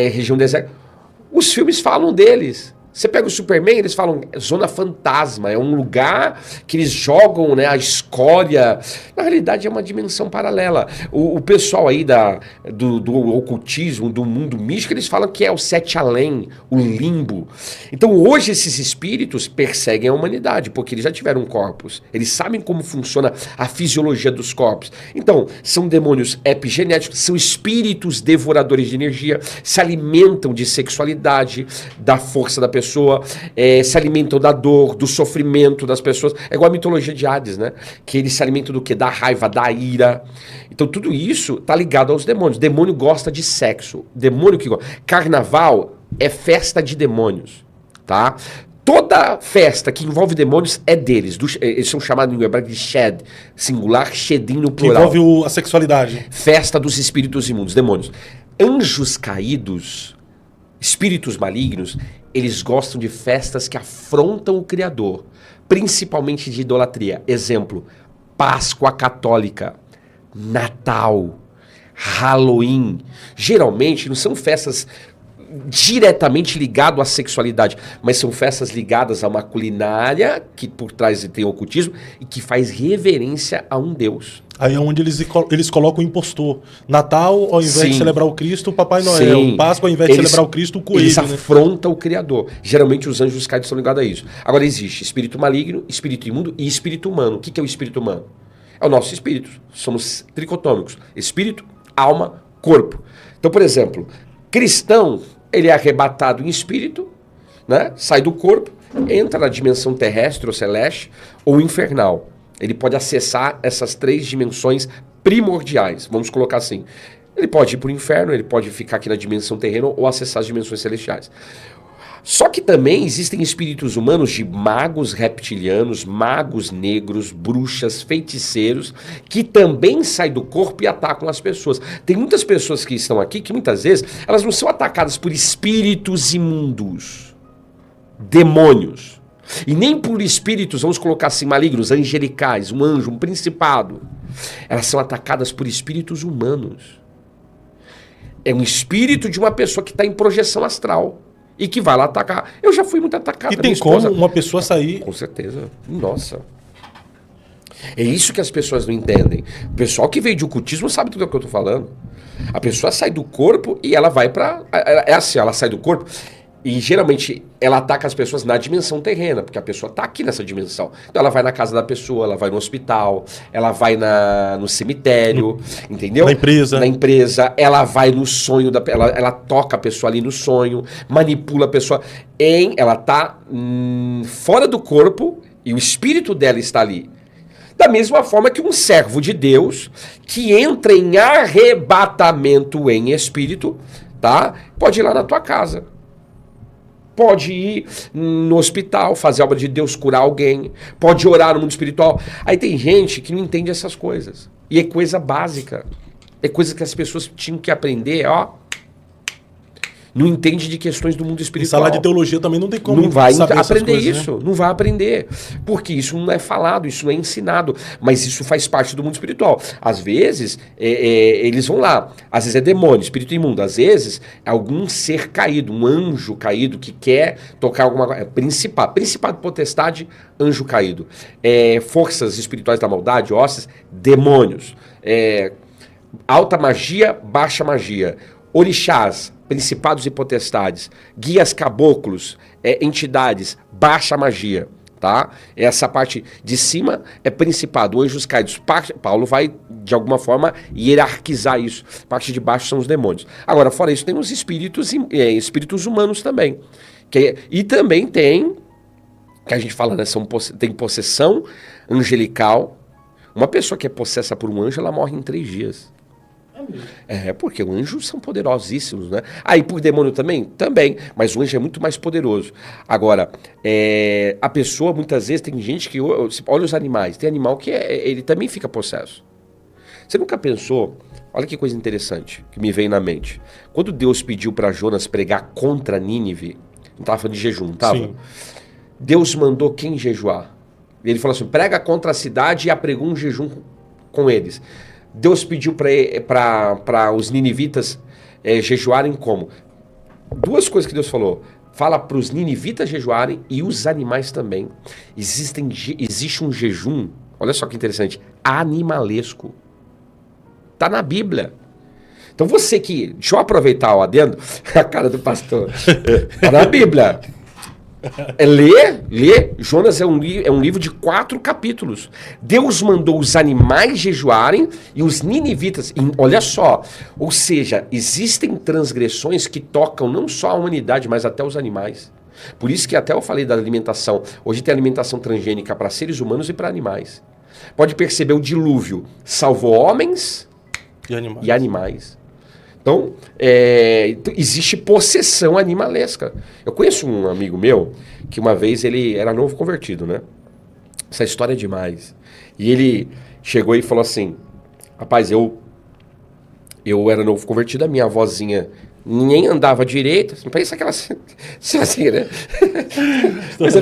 Região deserta. Os filmes falam deles. Você pega o Superman, eles falam zona fantasma, é um lugar que eles jogam, né, a escória. Na realidade é uma dimensão paralela. O pessoal aí do ocultismo, do mundo místico, eles falam que é o sete além, o limbo. Então hoje esses espíritos perseguem a humanidade, porque eles já tiveram corpos. Eles sabem como funciona a fisiologia dos corpos. Então, são demônios epigenéticos, são espíritos devoradores de energia, se alimentam de sexualidade, da força da pessoa, se alimentam da dor, do sofrimento das pessoas. É igual a mitologia de Hades, né? Que eles se alimentam do quê? Da raiva, da ira. Então tudo isso está ligado aos demônios. Demônio gosta de sexo. Demônio que gosta. Carnaval é festa de demônios. tá? Toda festa que envolve demônios é deles. Eles são chamados em hebraico de shed, singular, shedim no plural. Que envolve a sexualidade. Festa dos espíritos imundos, demônios. Anjos caídos, espíritos malignos, eles gostam de festas que afrontam o Criador, principalmente de idolatria. Exemplo, Páscoa Católica, Natal, Halloween. Geralmente não são festas diretamente ligadas à sexualidade, mas são festas ligadas a uma culinária que por trás tem o ocultismo e que faz reverência a um Deus. Aí é onde eles colocam o impostor. Natal, ao invés de celebrar o Cristo, o Papai Noel. Sim. Páscoa, ao invés de celebrar o Cristo, o coelho. Eles afrontam o Criador. Geralmente os anjos caídos são ligados a isso. Agora existe espírito maligno, espírito imundo e espírito humano. O que é o espírito humano? É o nosso espírito. Somos tricotômicos. Espírito, alma, corpo. Então, por exemplo, cristão, ele é arrebatado em espírito, né? Sai do corpo, entra na dimensão terrestre ou celeste ou infernal. Ele pode acessar essas 3 dimensões primordiais, vamos colocar assim. Ele pode ir para o inferno, ele pode ficar aqui na dimensão terrena ou acessar as dimensões celestiais. Só que também existem espíritos humanos de magos reptilianos, magos negros, bruxas, feiticeiros, que também saem do corpo e atacam as pessoas. Tem muitas pessoas que estão aqui que muitas vezes elas não são atacadas por espíritos imundos, demônios. E nem por espíritos, vamos colocar assim, malignos, angelicais, um anjo, um principado. Elas são atacadas por espíritos humanos. É um espírito de uma pessoa que está em projeção astral e que vai lá atacar. Eu já fui muito atacado. E tem como uma pessoa sair... Com certeza. Nossa. É isso que as pessoas não entendem. O pessoal que veio de ocultismo sabe tudo o que eu estou falando. A pessoa sai do corpo e ela vai para... É assim, ela sai do corpo... E geralmente ela ataca as pessoas na dimensão terrena, porque a pessoa está aqui nessa dimensão. Então ela vai na casa da pessoa, ela vai no hospital, ela vai no cemitério, entendeu? Na empresa. Na empresa, ela vai no sonho, ela toca a pessoa ali no sonho, manipula a pessoa. Ela está fora do corpo e o espírito dela está ali. Da mesma forma que um servo de Deus que entra em arrebatamento em espírito, tá? Pode ir lá na tua casa. Pode ir no hospital, fazer a obra de Deus, curar alguém. Pode orar no mundo espiritual. Aí tem gente que não entende essas coisas. E é coisa básica. É coisa que as pessoas tinham que aprender, ó. Não entende de questões do mundo espiritual. Em sala de teologia também não tem como não vai aprender coisas, isso, né? Não vai aprender. Porque isso não é falado, isso não é ensinado. Mas isso faz parte do mundo espiritual. Às vezes, eles vão lá. Às vezes é demônio, espírito imundo. Às vezes é algum ser caído, um anjo caído que quer tocar alguma coisa. Principado, potestade, anjo caído. Forças espirituais da maldade, hostes, demônios. Alta magia, baixa magia. Orixás, principados e potestades, guias caboclos, entidades, baixa magia, tá? Essa parte de cima é principado, anjos caídos. Paulo vai, de alguma forma, hierarquizar isso. Parte de baixo são os demônios. Agora, fora isso, tem os espíritos humanos também. E também tem, que a gente fala, né? Tem possessão angelical. Uma pessoa que é possessa por um anjo, ela morre em 3 dias. Porque os anjos são poderosíssimos, né? E por demônio também? Também, mas o anjo é muito mais poderoso. Agora, a pessoa, muitas vezes, tem gente que olha os animais, tem animal que ele também fica possesso. Você nunca pensou, olha que coisa interessante, que me veio na mente. Quando Deus pediu para Jonas pregar contra Nínive, não estava falando de jejum, não estava? Sim. Deus mandou quem jejuar? Ele falou assim, prega contra a cidade e apregou um jejum com eles. Deus pediu para os ninivitas jejuarem como? 2 coisas que Deus falou. Fala para os ninivitas jejuarem e os animais também. Existe um jejum, olha só que interessante, animalesco. Está na Bíblia. Então você que... Deixa eu aproveitar o adendo. A cara do pastor. Está na Bíblia. Lê. Jonas é um livro de 4 capítulos. Deus mandou os animais jejuarem e os ninivitas. Olha só. Ou seja, existem transgressões que tocam não só a humanidade, mas até os animais. Por isso que até eu falei da alimentação. Hoje tem alimentação transgênica para seres humanos e para animais. Pode perceber, o dilúvio salvou homens e animais. Então, existe possessão animalesca. Eu conheço um amigo meu que uma vez ele era novo convertido, né? Essa história é demais. E ele chegou e falou assim, rapaz, eu era novo convertido, a minha avózinha nem andava direito. Pensa aquela... assim, né? mas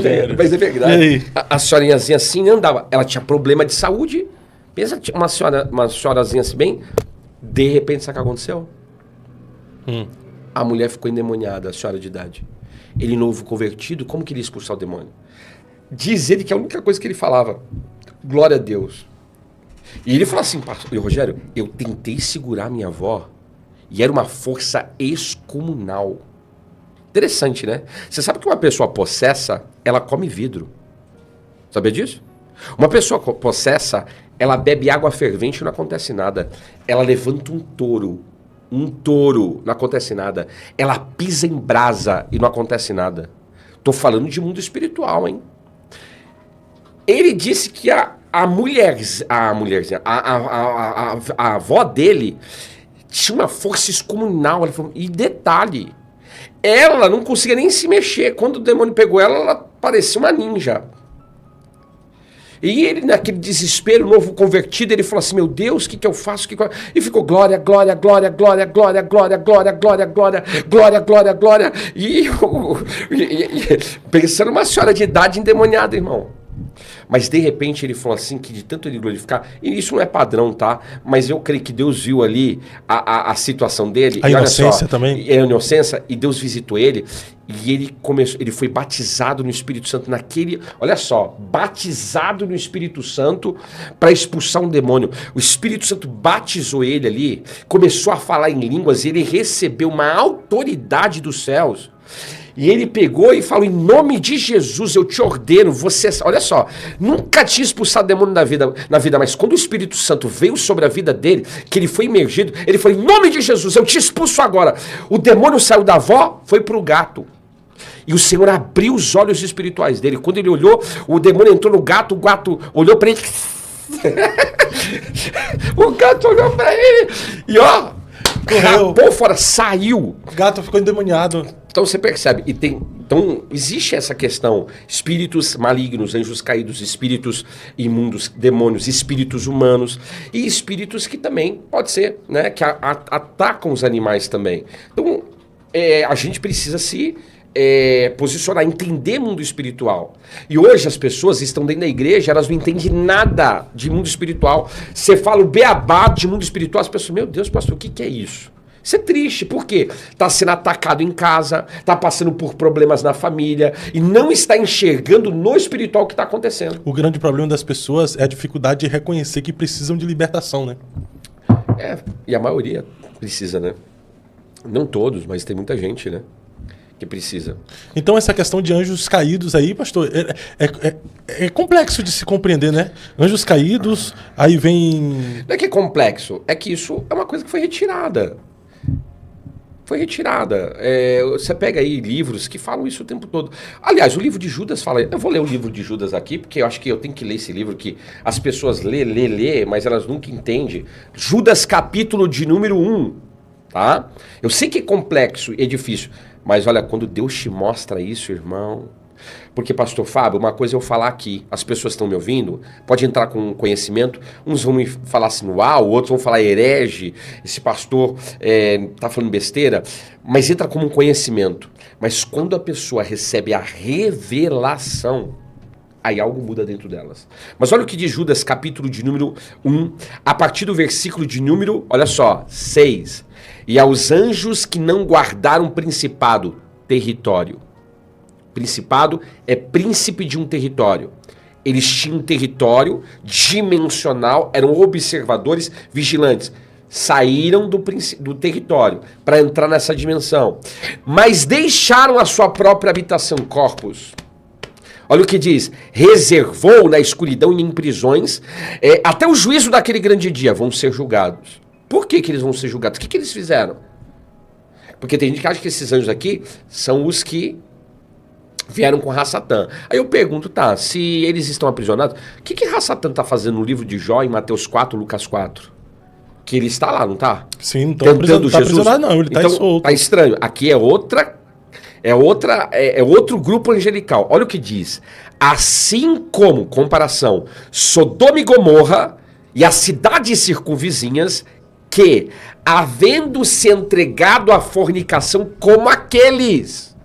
é verdade. A senhorinhazinha assim andava. Ela tinha problema de saúde. Pensa uma senhorazinha assim bem... De repente, sabe o que aconteceu? A mulher ficou endemoniada, a senhora de idade. Ele novo convertido, como que ele ia expulsar o demônio? Diz ele que a única coisa que ele falava, glória a Deus. E ele falou assim, pastor Rogério, eu tentei segurar minha avó e era uma força excomunal. Interessante, né? Você sabe que uma pessoa possessa, ela come vidro. Sabia disso? Uma pessoa possessa, ela bebe água fervente e não acontece nada. Ela levanta um touro, não acontece nada. Ela pisa em brasa e não acontece nada. Tô falando de mundo espiritual, hein? Ele disse que a avó dele tinha uma força excomunal. Ela falou, e detalhe, ela não conseguia nem se mexer. Quando o demônio pegou ela, ela parecia uma ninja. E ele, naquele desespero, novo convertido, ele falou assim, meu Deus, o que eu faço? E ficou glória, glória, glória, glória, glória, glória, glória, glória, glória, glória, glória, glória. E pensando uma senhora de idade endemoniada, irmão. Mas de repente ele falou assim, que de tanto ele glorificar, e isso não é padrão, tá? Mas eu creio que Deus viu ali a situação dele. A inocência também. A inocência, e Deus visitou ele, e ele foi batizado no Espírito Santo naquele, olha só, batizado no Espírito Santo para expulsar um demônio. O Espírito Santo batizou ele ali, começou a falar em línguas, e ele recebeu uma autoridade dos céus. E ele pegou e falou, em nome de Jesus, eu te ordeno, você... Olha só, nunca tinha expulsado demônio na vida, mas quando o Espírito Santo veio sobre a vida dele, que ele foi imergido, ele falou, em nome de Jesus, eu te expulso agora. O demônio saiu da avó, foi pro gato. E o Senhor abriu os olhos espirituais dele. Quando ele olhou, o demônio entrou no gato, o gato olhou para ele. O gato olhou para ele e ó, rapou fora, saiu. O gato ficou endemoniado. Então você percebe, então existe essa questão, espíritos malignos, anjos caídos, espíritos imundos, demônios, espíritos humanos e espíritos que também, pode ser, né, que atacam os animais também. Então a gente precisa se posicionar, entender mundo espiritual. E hoje as pessoas estão dentro da igreja, elas não entendem nada de mundo espiritual. Você fala o beabá de mundo espiritual, as pessoas, meu Deus, pastor, o que é isso? Isso é triste, por quê? Está sendo atacado em casa, está passando por problemas na família e não está enxergando no espiritual o que está acontecendo. O grande problema das pessoas é a dificuldade de reconhecer que precisam de libertação, né? E a maioria precisa, né? Não todos, mas tem muita gente, né? Que precisa. Então essa questão de anjos caídos aí, pastor, é complexo de se compreender, né? Anjos caídos, aí vem... Não é que é complexo, é que isso é uma coisa que foi retirada. Foi retirada. Você pega aí livros que falam isso o tempo todo. Aliás, o livro de Judas fala... Eu vou ler o livro de Judas aqui, porque eu acho que eu tenho que ler esse livro que as pessoas lê, mas elas nunca entendem. Judas, capítulo de número 1. Tá? Eu sei que é complexo e é difícil, mas olha, quando Deus te mostra isso, irmão... Porque, pastor Fábio, uma coisa eu falar aqui, as pessoas estão me ouvindo, pode entrar com conhecimento, uns vão me falar assim, uau, outros vão falar herege, esse pastor tá falando besteira, mas entra como um conhecimento. Mas quando a pessoa recebe a revelação, aí algo muda dentro delas. Mas olha o que diz Judas, capítulo de número 1, a partir do versículo de número, olha só, 6. E aos anjos que não guardaram principado, território. Principado é príncipe de um território. Eles tinham um território dimensional, eram observadores vigilantes. Saíram do território para entrar nessa dimensão. Mas deixaram a sua própria habitação, corpos. Olha o que diz, reservou na escuridão e em prisões, até o juízo daquele grande dia vão ser julgados. Por que eles vão ser julgados? O que eles fizeram? Porque tem gente que acha que esses anjos aqui são os que vieram com Ra-Satã. Aí eu pergunto, tá, se eles estão aprisionados, o que Ra-Satã está fazendo no livro de Jó, em Mateus 4, Lucas 4? Que ele está lá, não está? Sim, não está aprisionado não, ele está então, solto. Tá estranho. Aqui é outro grupo angelical. Olha o que diz. Assim como, comparação, Sodoma e Gomorra e as cidades circunvizinhas que, havendo se entregado à fornicação como aqueles.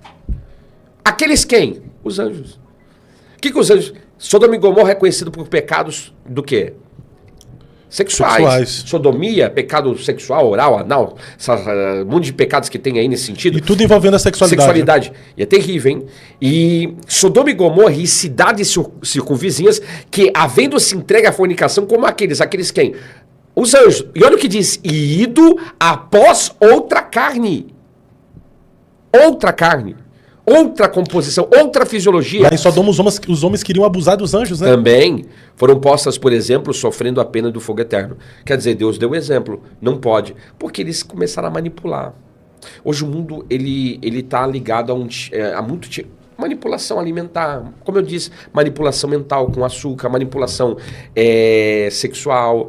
Aqueles quem? Os anjos. O que os anjos... Sodoma e Gomorra é conhecido por pecados do quê? Sexuais. Sodomia, pecado sexual, oral, anal, um monte de pecados que tem aí nesse sentido. E tudo envolvendo a sexualidade. E é terrível, hein? E Sodoma e Gomorra e cidades circunvizinhas que, havendo se entregue à fornicação como aqueles quem? Os anjos. E olha o que diz, e ido após outra carne. Outra carne. Outra composição, outra fisiologia. Lá em Sodoma os homens queriam abusar dos anjos, né? Também foram postas, por exemplo, sofrendo a pena do fogo eterno. Quer dizer, Deus deu exemplo. Não pode. Porque eles começaram a manipular. Hoje o mundo ele tá ligado a muito manipulação alimentar. Como eu disse, manipulação mental com açúcar, manipulação sexual.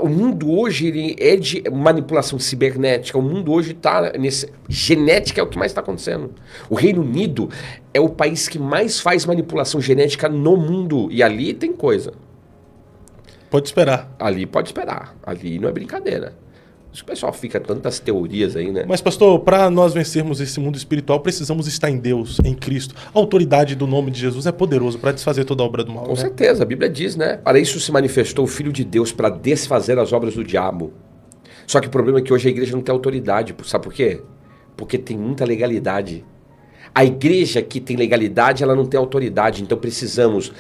O mundo hoje ele é de manipulação cibernética. O mundo hoje está nesse... Genética é o que mais está acontecendo. O Reino Unido é o país que mais faz manipulação genética no mundo. E ali tem coisa. Pode esperar. Ali pode esperar. Ali não é brincadeira. O pessoal fica tantas teorias aí, né? Mas, pastor, para nós vencermos esse mundo espiritual, precisamos estar em Deus, em Cristo. A autoridade do nome de Jesus é poderoso para desfazer toda a obra do mal. Com certeza, a Bíblia diz, né? Para isso se manifestou o Filho de Deus, para desfazer as obras do diabo. Só que o problema é que hoje a igreja não tem autoridade. Sabe por quê? Porque tem muita legalidade. A igreja que tem legalidade, ela não tem autoridade. Então precisamos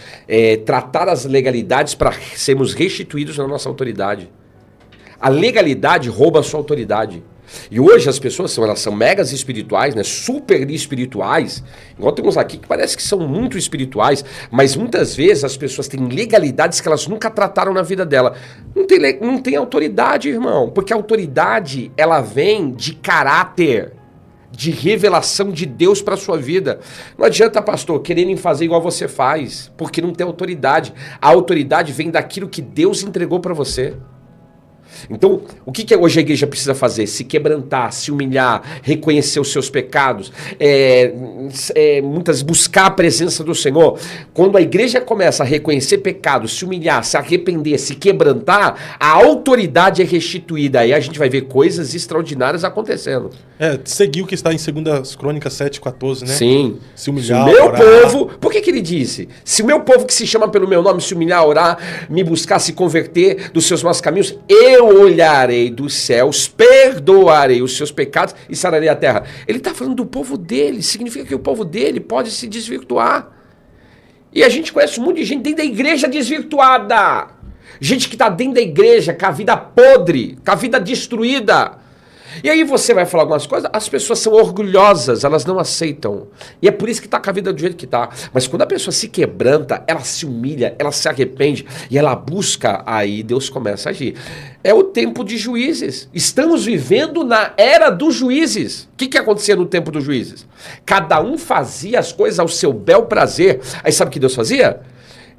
tratar as legalidades para sermos restituídos na nossa autoridade. A legalidade rouba a sua autoridade. E hoje as pessoas elas são megas espirituais, né? Super espirituais. Igual temos aqui que parece que são muito espirituais, mas muitas vezes as pessoas têm legalidades que elas nunca trataram na vida dela. Não tem autoridade, irmão. Porque a autoridade, ela vem de caráter, de revelação de Deus para a sua vida. Não adianta, pastor, quererem fazer igual você faz, porque não tem autoridade. A autoridade vem daquilo que Deus entregou para você. Então, o que hoje a igreja precisa fazer? Se quebrantar, se humilhar, reconhecer os seus pecados, buscar a presença do Senhor. Quando a igreja começa a reconhecer pecados, se humilhar, se arrepender, se quebrantar, a autoridade é restituída. Aí a gente vai ver coisas extraordinárias acontecendo. Seguir o que está em 2 Crônicas 7:14, né? Sim. Se humilhar, se o meu povo... Por que ele disse? Se o meu povo que se chama pelo meu nome se humilhar, orar, me buscar, se converter dos seus maus caminhos, eu olharei dos céus, perdoarei os seus pecados e sararei a terra. Ele está falando do povo dele, significa que o povo dele pode se desvirtuar. E a gente conhece um monte de gente dentro da igreja desvirtuada. Gente que está dentro da igreja com a vida podre, com a vida destruída. E aí você vai falar algumas coisas, as pessoas são orgulhosas, elas não aceitam. E é por isso que está com a vida do jeito que está. Mas quando a pessoa se quebranta, ela se humilha, ela se arrepende e ela busca, aí Deus começa a agir. É o tempo de juízes. Estamos vivendo na era dos juízes. O que acontecia no tempo dos juízes? Cada um fazia as coisas ao seu bel prazer. Aí sabe o que Deus fazia?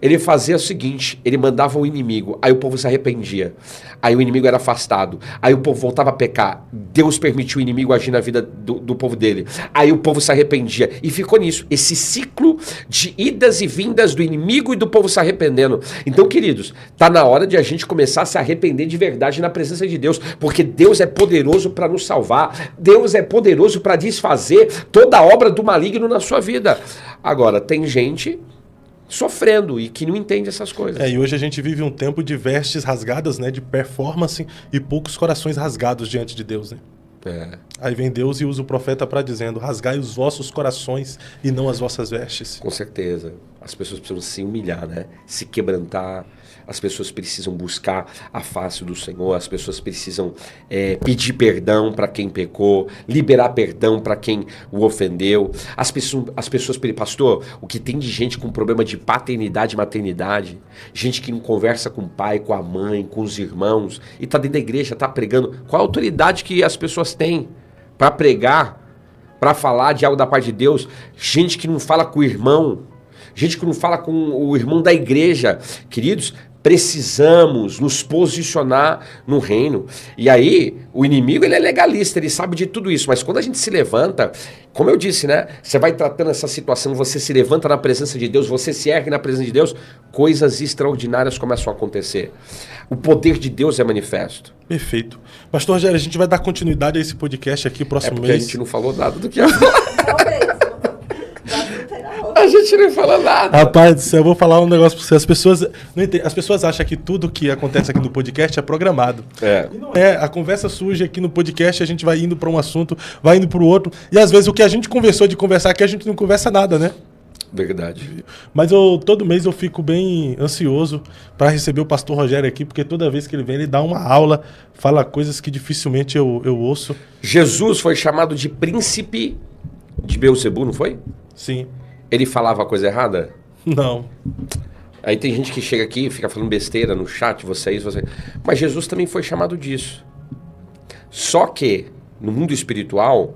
Ele fazia o seguinte, ele mandava o inimigo, aí o povo se arrependia, aí o inimigo era afastado, aí o povo voltava a pecar, Deus permitiu o inimigo agir na vida do povo dele, aí o povo se arrependia, e ficou nisso, esse ciclo de idas e vindas do inimigo e do povo se arrependendo. Então, queridos, tá na hora de a gente começar a se arrepender de verdade na presença de Deus, porque Deus é poderoso para nos salvar, Deus é poderoso para desfazer toda a obra do maligno na sua vida. Agora, tem gente sofrendo e que não entende essas coisas. E hoje a gente vive um tempo de vestes rasgadas, né, de performance e poucos corações rasgados diante de Deus, né? Aí vem Deus e usa o profeta para dizendo, rasgai os vossos corações e não as vossas vestes. Com certeza. As pessoas precisam se humilhar, né? Se quebrantar. As pessoas precisam buscar a face do Senhor. As pessoas precisam pedir perdão para quem pecou, liberar perdão para quem o ofendeu. As pessoas, pastor, o que tem de gente com problema de paternidade e maternidade, gente que não conversa com o pai, com a mãe, com os irmãos, e está dentro da igreja, está pregando. Qual a autoridade que as pessoas têm para pregar, para falar de algo da parte de Deus? Gente que não fala com o irmão, gente que não fala com o irmão da igreja. Queridos, Precisamos nos posicionar no reino. E aí, o inimigo, ele é legalista, ele sabe de tudo isso. Mas quando a gente se levanta, como eu disse, né? Você vai tratando essa situação, você se levanta na presença de Deus, você se ergue na presença de Deus, coisas extraordinárias começam a acontecer. O poder de Deus é manifesto. Perfeito. Pastor Rogério, a gente vai dar continuidade a esse podcast aqui próximo mês. A gente não falou nada do que ia falar. A gente não fala nada. Rapaz do céu, eu vou falar um negócio pra você. As pessoas acham que tudo que acontece aqui no podcast é programado. E não é. A conversa surge aqui no podcast, a gente vai indo pra um assunto, vai indo pro outro. E às vezes o que a gente conversou de conversar aqui, a gente não conversa nada, né? Verdade. Mas todo mês eu fico bem ansioso para receber o pastor Rogério aqui, porque toda vez que ele vem, ele dá uma aula, fala coisas que dificilmente eu ouço. Jesus foi chamado de príncipe de Beelzebu, não foi? Sim. Ele falava coisa errada? Não. Aí tem gente que chega aqui e fica falando besteira no chat, você. Mas Jesus também foi chamado disso. Só que, no mundo espiritual,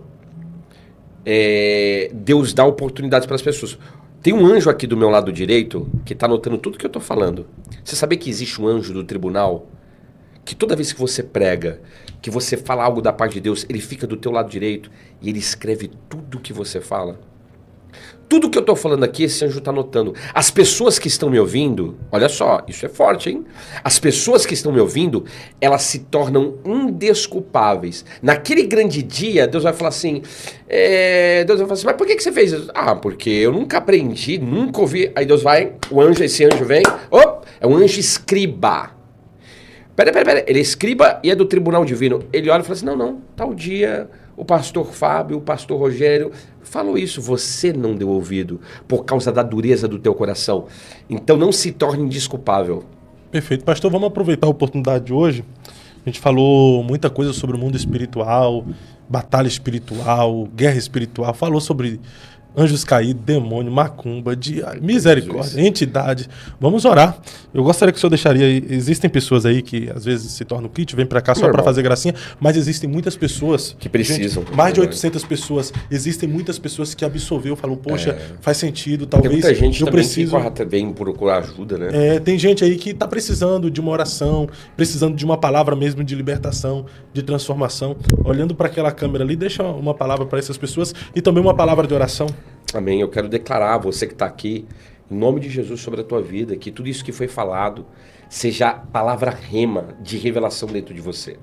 Deus dá oportunidades para as pessoas. Tem um anjo aqui do meu lado direito que está anotando tudo que eu estou falando. Você sabia que existe um anjo do tribunal? Que toda vez que você prega, que você fala algo da parte de Deus, ele fica do teu lado direito e ele escreve tudo que você fala. Tudo que eu estou falando aqui, esse anjo está anotando. As pessoas que estão me ouvindo, olha só, isso é forte, hein? As pessoas que estão me ouvindo, elas se tornam indesculpáveis. Naquele grande dia, Deus vai falar assim, mas por que você fez isso? Ah, porque eu nunca aprendi, nunca ouvi. Aí Deus vai, esse anjo vem, é um anjo escriba. Pera, ele é escriba e é do tribunal divino. Ele olha e fala assim, não, tal dia o pastor Fábio, o pastor Rogério falou isso, você não deu ouvido por causa da dureza do teu coração. Então não se torne indesculpável. Perfeito. Pastor, vamos aproveitar a oportunidade de hoje. A gente falou muita coisa sobre o mundo espiritual, batalha espiritual, guerra espiritual, falou sobre anjos caídos, demônio, macumba, misericórdia, entidade. Vamos orar. Eu gostaria que o senhor deixaria aí. Existem pessoas aí que às vezes se tornam kit, vêm para cá só para fazer gracinha, mas existem muitas pessoas que precisam. Gente, mais de 800 pessoas. Existem muitas pessoas que absorveu, falam, poxa, faz sentido, talvez. Tem muita gente também que vem procurar ajuda, né? Tem gente aí que está precisando de uma oração, precisando de uma palavra mesmo de libertação, de transformação. Olhando para aquela câmera ali, deixa uma palavra para essas pessoas e também uma palavra de oração. Amém. Eu quero declarar, você que está aqui, em nome de Jesus sobre a tua vida, que tudo isso que foi falado seja a palavra rema de revelação dentro de você.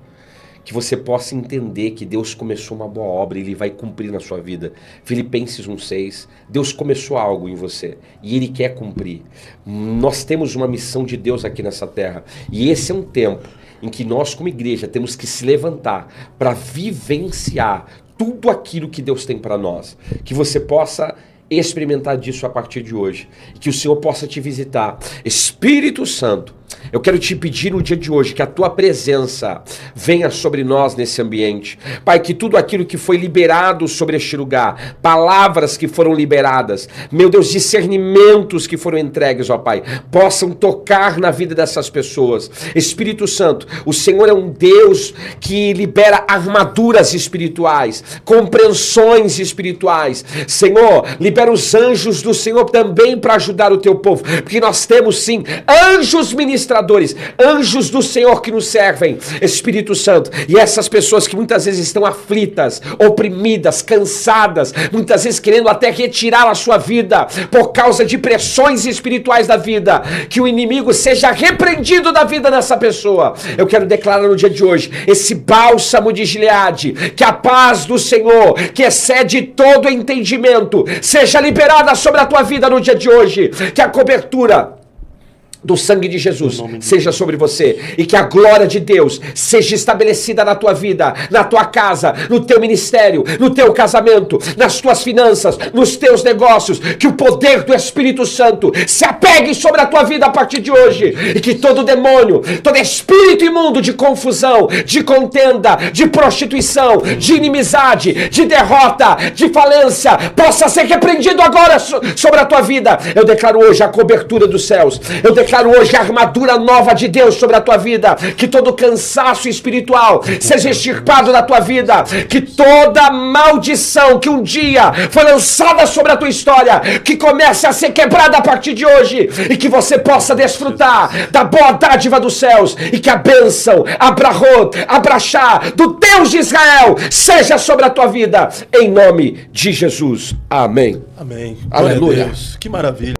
Que você possa entender que Deus começou uma boa obra e Ele vai cumprir na sua vida. Filipenses 1,6, Deus começou algo em você e Ele quer cumprir. Nós temos uma missão de Deus aqui nessa terra e esse é um tempo em que nós como igreja temos que se levantar para vivenciar tudo aquilo que Deus tem para nós. Que você possa experimentar disso a partir de hoje. Que o Senhor possa te visitar. Espírito Santo, eu quero te pedir no dia de hoje que a tua presença venha sobre nós nesse ambiente. Pai, que tudo aquilo que foi liberado sobre este lugar, palavras que foram liberadas, meu Deus, discernimentos que foram entregues, ó Pai, possam tocar na vida dessas pessoas. Espírito Santo, o Senhor é um Deus que libera armaduras espirituais, compreensões espirituais. Senhor, libera os anjos do Senhor também para ajudar o teu povo, porque nós temos sim anjos ministradores, anjos do Senhor que nos servem, Espírito Santo, e essas pessoas que muitas vezes estão aflitas, oprimidas, cansadas, muitas vezes querendo até retirar a sua vida por causa de pressões espirituais da vida, que o inimigo seja repreendido da vida dessa pessoa. Eu quero declarar no dia de hoje esse bálsamo de Gileade, que a paz do Senhor, que excede todo entendimento, seja liberada sobre a tua vida no dia de hoje, que a cobertura do sangue de Jesus seja sobre você e que a glória de Deus seja estabelecida na tua vida, na tua casa, no teu ministério, no teu casamento, nas tuas finanças, nos teus negócios, que o poder do Espírito Santo se apegue sobre a tua vida a partir de hoje e que todo demônio, todo espírito imundo de confusão, de contenda, de prostituição, de inimizade, de derrota, de falência, possa ser repreendido agora sobre a tua vida. Eu declaro hoje a cobertura dos céus. Eu declaro declaro hoje a armadura nova de Deus sobre a tua vida, que todo cansaço espiritual seja extirpado da tua vida, que toda maldição que um dia foi lançada sobre a tua história, que comece a ser quebrada a partir de hoje, e que você possa desfrutar da boa dádiva dos céus, e que a bênção, abrahot, abrachá, do Deus de Israel, seja sobre a tua vida, em nome de Jesus. Amém. Amém. Aleluia. Que maravilha.